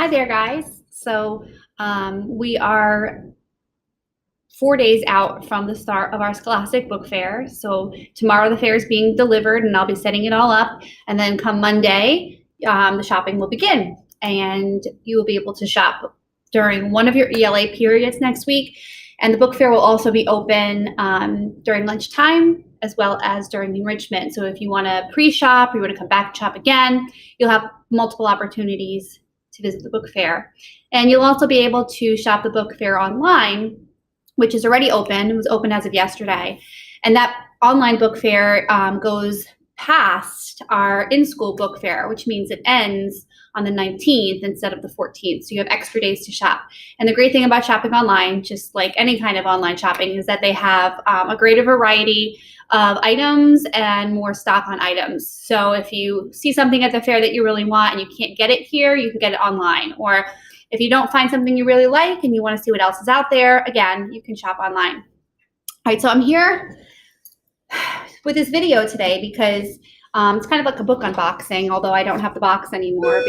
Hi there, guys. So we are 4 days out from the start of our Scholastic book fair. So tomorrow the fair is being delivered and I'll be setting it all up. And then come Monday, the shopping will begin. And you will be able to shop during one of your ELA periods next week. And the book fair will also be open during lunchtime as well as during enrichment. So if you want to pre-shop, you want to come back and shop again, you'll have multiple opportunities to visit the book fair. And you'll also be able to shop the book fair online, which is already open. It was open as of yesterday. And that online book fair goes past our in-school book fair, which means it ends on the 19th instead of the 14th. So you have extra days to shop. And the great thing about shopping online, just like any kind of online shopping, is that they have a greater variety of items and more stock on items. So if you see something at the fair that you really want and you can't get it here, you can get it online. Or if you don't find something you really like and you want to see what else is out there, again, you can shop online. All right, so I'm here with this video today because it's kind of like a book unboxing, although I don't have the box anymore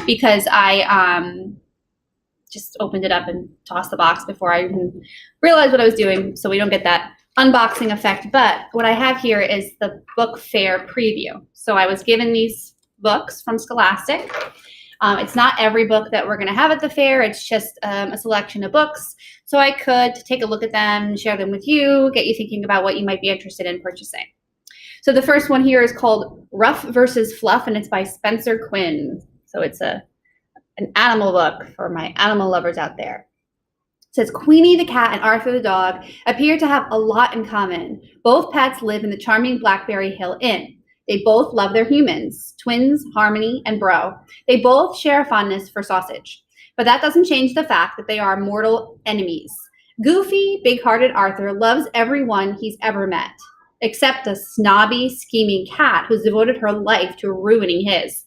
because I just opened it up and tossed the box before I even realized what I was doing, so we don't get that unboxing effect. But what I have here is the book fair preview. So I was given these books from Scholastic. It's not every book that we're going to have at the fair. It's just a selection of books. So I could take a look at them, share them with you, get you thinking about what you might be interested in purchasing. So the first one here is called Ruff versus Fluff, and it's by Spencer Quinn. So it's an animal book for my animal lovers out there. It says, Queenie the cat and Arthur the dog appear to have a lot in common. Both pets live in the charming Blackberry Hill Inn. They both love their humans, twins, Harmony and Bro. They both share a fondness for sausage. But that doesn't change the fact that they are mortal enemies. Goofy, big-hearted Arthur loves everyone he's ever met, except a snobby, scheming cat who's devoted her life to ruining his.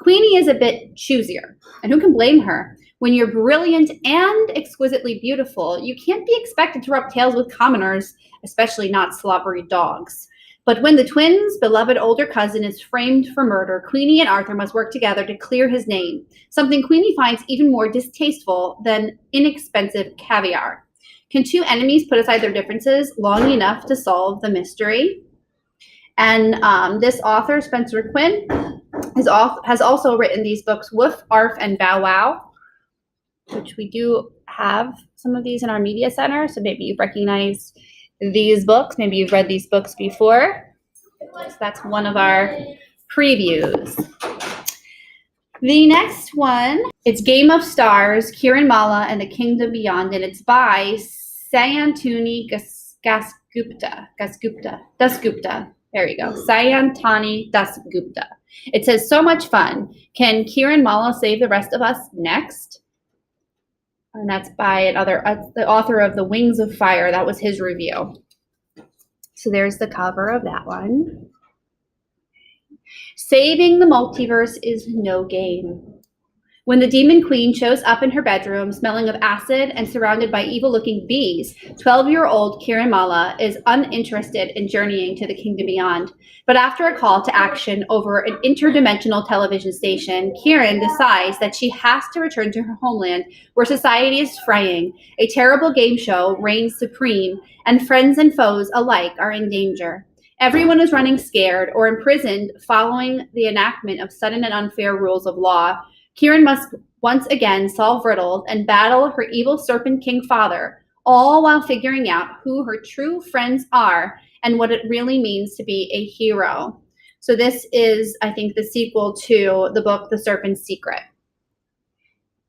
Queenie is a bit choosier, and who can blame her? When you're brilliant and exquisitely beautiful, you can't be expected to rub tails with commoners, especially not slobbery dogs. But when the twins' beloved older cousin is framed for murder, Queenie and Arthur must work together to clear his name, something Queenie finds even more distasteful than inexpensive caviar. Can two enemies put aside their differences long enough to solve the mystery? And this author, Spencer Quinn, has also written these books, Woof, Arf, and Bow Wow, which we do have some of these in our media center, so maybe you've recognized these books. Maybe you've read these books before. So that's one of our previews. The next one, it's Game of Stars, Kiran Mala and the Kingdom Beyond, and it's by Sayantuni Dasgupta. There you go, Sayantani Dasgupta. It says, so much fun. Can Kiran Mala save the rest of us next? And that's by the author of The Wings of Fire. That was his review. So there's the cover of that one. Saving the multiverse is no game. When the Demon Queen shows up in her bedroom, smelling of acid and surrounded by evil-looking bees, 12-year-old Kiran Mala is uninterested in journeying to the Kingdom Beyond. But after a call to action over an interdimensional television station, Kiran decides that she has to return to her homeland where society is fraying, a terrible game show reigns supreme, and friends and foes alike are in danger. Everyone is running scared or imprisoned following the enactment of sudden and unfair rules of law. Kiran must once again solve riddles and battle her evil Serpent King father, all while figuring out who her true friends are and what it really means to be a hero. So this is, I think, the sequel to the book, The Serpent's Secret.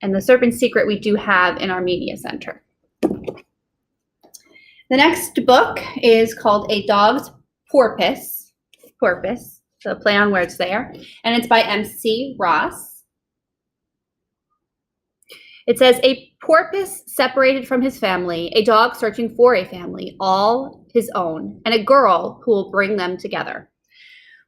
And The Serpent's Secret we do have in our media center. The next book is called A Dogs Porpoise, so play on words there, and it's by MC Ross. It says, a porpoise separated from his family, a dog searching for a family, all his own, and a girl who will bring them together.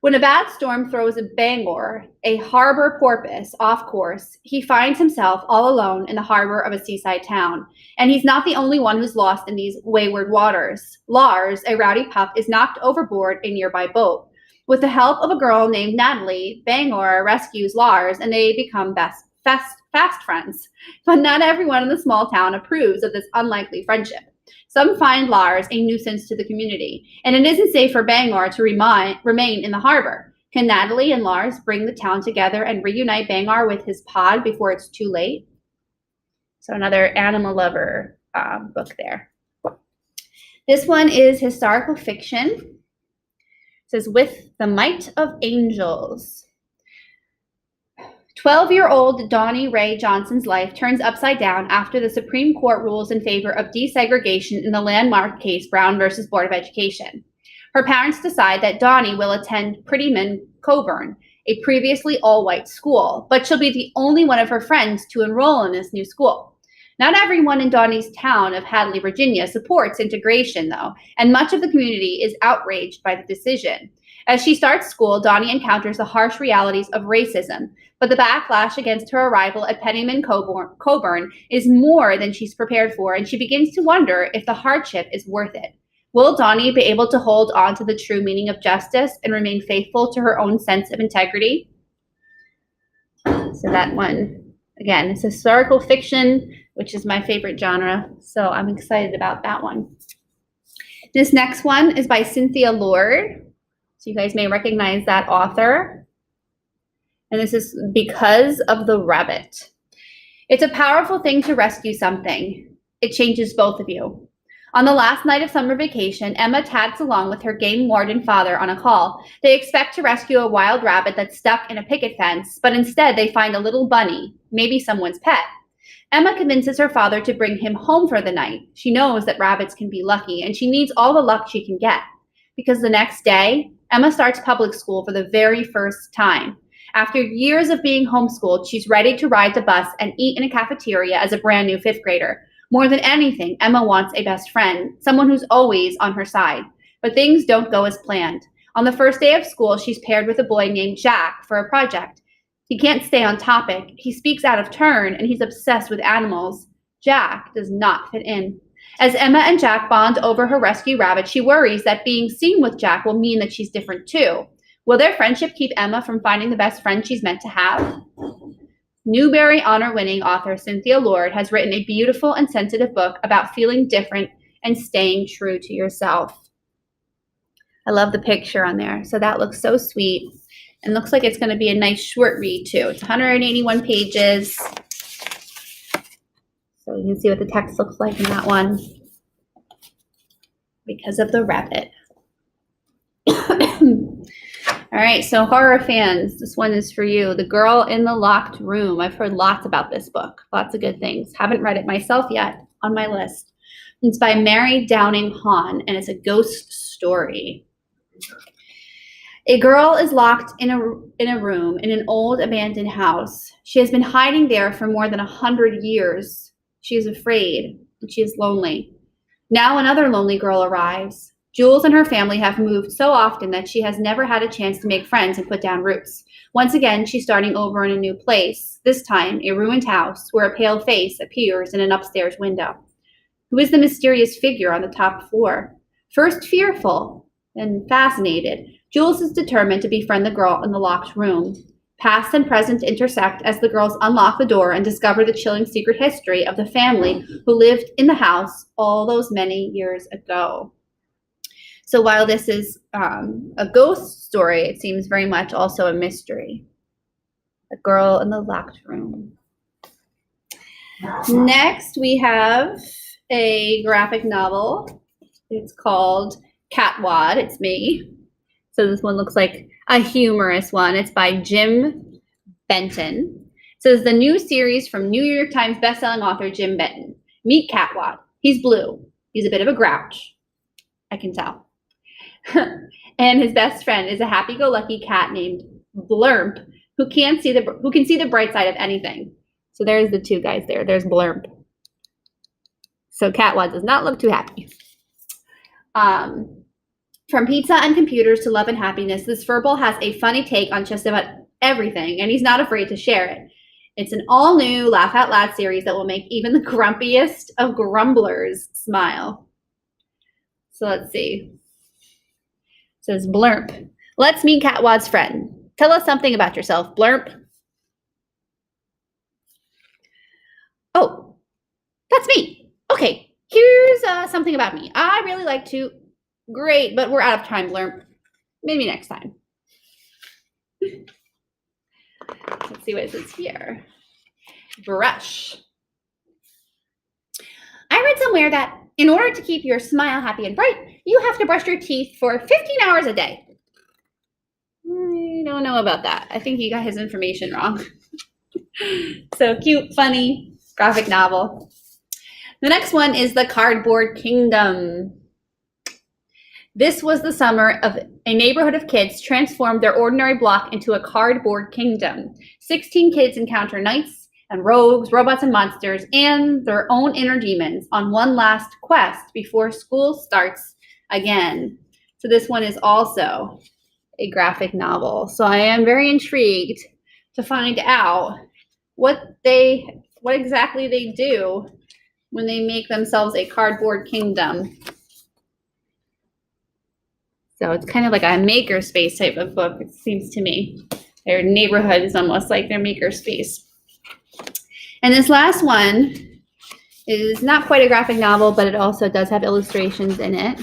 When a bad storm throws a Bangor, a harbor porpoise, off course, he finds himself all alone in the harbor of a seaside town. And he's not the only one who's lost in these wayward waters. Lars, a rowdy pup, is knocked overboard a nearby boat. With the help of a girl named Natalie, Bangor rescues Lars and they become fast friends. But not everyone in the small town approves of this unlikely friendship. Some find Lars a nuisance to the community, and it isn't safe for Bangor to remain in the harbor. Can Natalie and Lars bring the town together and reunite Bangor with his pod before it's too late? So another animal lover book there. This one is historical fiction. It says, With the Might of Angels. 12-year-old Donnie Ray Johnson's life turns upside down after the Supreme Court rules in favor of desegregation in the landmark case Brown versus Board of Education. Her parents decide that Donnie will attend Prettyman Coburn, a previously all-white school, but she'll be the only one of her friends to enroll in this new school. Not everyone in Donnie's town of Hadley, Virginia supports integration, though, and much of the community is outraged by the decision. As she starts school, Donnie encounters the harsh realities of racism, but the backlash against her arrival at Penniman Coburn is more than she's prepared for, and she begins to wonder if the hardship is worth it. Will Donnie be able to hold on to the true meaning of justice and remain faithful to her own sense of integrity? So that one, again, is historical fiction, which is my favorite genre, so I'm excited about that one. This next one is by Cynthia Lord. So you guys may recognize that author. And this is Because of the Rabbit. It's a powerful thing to rescue something. It changes both of you. On the last night of summer vacation, Emma tags along with her game warden father on a call. They expect to rescue a wild rabbit that's stuck in a picket fence, but instead they find a little bunny, maybe someone's pet. Emma convinces her father to bring him home for the night. She knows that rabbits can be lucky, and she needs all the luck she can get. Because the next day, Emma starts public school for the very first time. After years of being homeschooled, she's ready to ride the bus and eat in a cafeteria as a brand new fifth grader. More than anything, Emma wants a best friend, someone who's always on her side. But things don't go as planned. On the first day of school, she's paired with a boy named Jack for a project. He can't stay on topic. He speaks out of turn, and he's obsessed with animals. Jack does not fit in. As Emma and Jack bond over her rescue rabbit, she worries that being seen with Jack will mean that she's different too. Will their friendship keep Emma from finding the best friend she's meant to have? Newbery Honor-winning author Cynthia Lord has written a beautiful and sensitive book about feeling different and staying true to yourself. I love the picture on there. So that looks so sweet. And looks like it's going to be a nice short read too. It's 181 pages. So you can see what the text looks like in that one. Because of the Rabbit. All right, so horror fans, this one is for you. The Girl in the Locked Room. I've heard lots about this book. Lots of good things. Haven't read it myself yet. On my list. It's by Mary Downing Hahn, and it's a ghost story. A girl is locked in a room in an old abandoned house. She has been hiding there for more than 100 years. She is afraid, and she is lonely. Now another lonely girl arrives. Jules and her family have moved so often that she has never had a chance to make friends and put down roots. Once again, she's starting over in a new place, this time a ruined house where a pale face appears in an upstairs window. Who is the mysterious figure on the top floor? First fearful, then fascinated, Jules is determined to befriend the girl in the locked room. Past and present intersect as the girls unlock the door and discover the chilling secret history of the family who lived in the house all those many years ago. So while this is a ghost story, it seems very much also a mystery. A Girl in the Locked Room. Next, we have a graphic novel. It's called Catwad. It's me. So this one looks like a humorous one. It's by Jim Benton. It says the new series from New York Times bestselling author Jim Benton. Meet Catwad. He's blue. He's a bit of a grouch. I can tell. And his best friend is a happy-go-lucky cat named Blurmp, who can see the bright side of anything. So there's the two guys there. There's Blurmp. So Catwad does not look too happy. From pizza and computers to love and happiness, this furball has a funny take on just about everything, and he's not afraid to share it. It's an all-new Laugh Out Loud series that will make even the grumpiest of grumblers smile. So let's see. It says Blurmp. Let's meet Catwad's friend. Tell us something about yourself, Blurp. Oh, that's me. Okay, here's something about me. I really like to... Great, but we're out of time, Blurp. Maybe next time. Let's see what it says here. Brush. I read somewhere that in order to keep your smile happy and bright, you have to brush your teeth for 15 hours a day. I don't know about that. I think he got his information wrong. So cute, funny, graphic novel. The next one is The Cardboard Kingdom. This was the summer of a neighborhood of kids transformed their ordinary block into a cardboard kingdom. 16 kids encounter knights and rogues, robots and monsters, and their own inner demons on one last quest before school starts again. So this one is also a graphic novel. So I am very intrigued to find out what exactly they do when they make themselves a cardboard kingdom. So it's kind of like a makerspace type of book, it seems to me. Their neighborhood is almost like their makerspace. And this last one is not quite a graphic novel, but it also does have illustrations in it.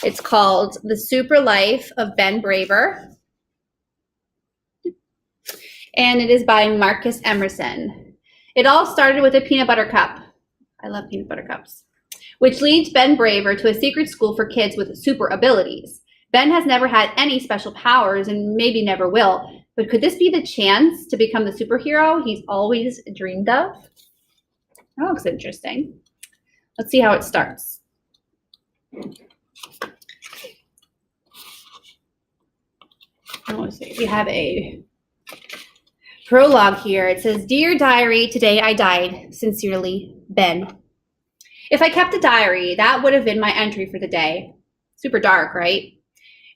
It's called The Super Life of Ben Braver. And it is by Marcus Emerson. It all started with a peanut butter cup. I love peanut butter cups. Which leads Ben Braver to a secret school for kids with super abilities. Ben has never had any special powers and maybe never will, but could this be the chance to become the superhero he's always dreamed of? That looks interesting. Let's see how it starts. Let's see. We have a prologue here. It says, "Dear diary, today I died. Sincerely, Ben." If I kept a diary, that would have been my entry for the day. Super dark, right?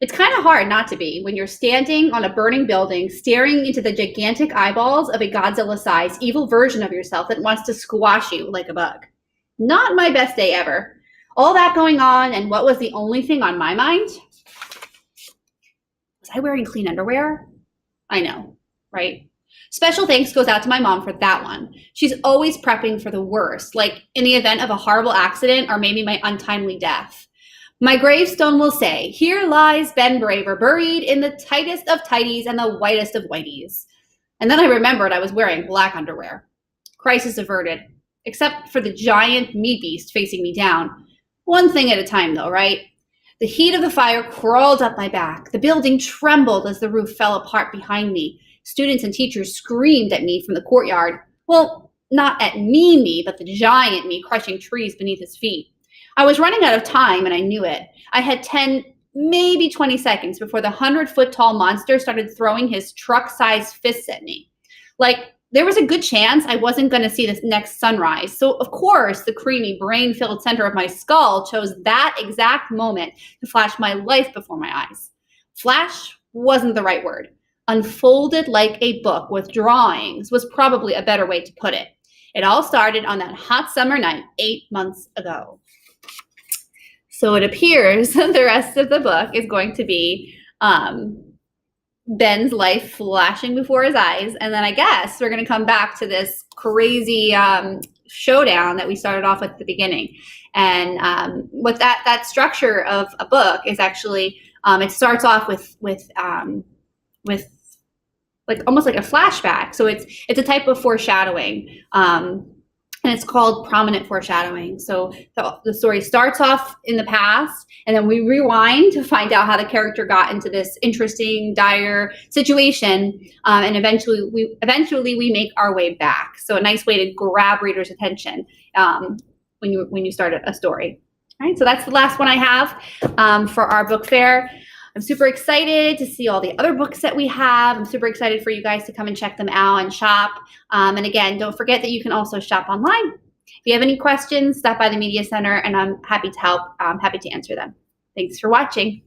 It's kind of hard not to be when you're standing on a burning building, staring into the gigantic eyeballs of a Godzilla-sized evil version of yourself that wants to squash you like a bug. Not my best day ever. All that going on, and what was the only thing on my mind? Was I wearing clean underwear? I know, right? Special thanks goes out to my mom for that one. She's always prepping for the worst, like in the event of a horrible accident or maybe my untimely death. My gravestone will say, "Here lies Ben Braver, buried in the tightest of tighties and the whitest of whiteys." And then I remembered I was wearing black underwear. Crisis averted, except for the giant meat beast facing me down. One thing at a time though, right? The heat of the fire crawled up my back. The building trembled as the roof fell apart behind me. Students and teachers screamed at me from the courtyard. Well, not at me, but the giant me crushing trees beneath his feet. I was running out of time and I knew it. I had 10, maybe 20 seconds before the 100-foot-tall monster started throwing his truck-sized fists at me. Like, there was a good chance I wasn't going to see the next sunrise. So, of course, the creamy, brain-filled center of my skull chose that exact moment to flash my life before my eyes. Flash wasn't the right word. Unfolded like a book with drawings was probably a better way to put it. It all started on that hot summer night 8 months ago. So it appears the rest of the book is going to be Ben's life flashing before his eyes. And then I guess we're going to come back to this crazy showdown that we started off with at the beginning. And what that structure of a book is actually, it starts off with like almost like a flashback. So it's a type of foreshadowing. And it's called prominent foreshadowing. So the story starts off in the past, and then we rewind to find out how the character got into this interesting, dire situation, and eventually we make our way back. So a nice way to grab readers' attention when you start a story. All right, so that's the last one I have for our book fair. I'm super excited to see all the other books that we have. I'm super excited for you guys to come and check them out and shop. And again, don't forget that you can also shop online. If you have any questions, stop by the Media Center and I'm happy to help. I'm happy to answer them. Thanks for watching.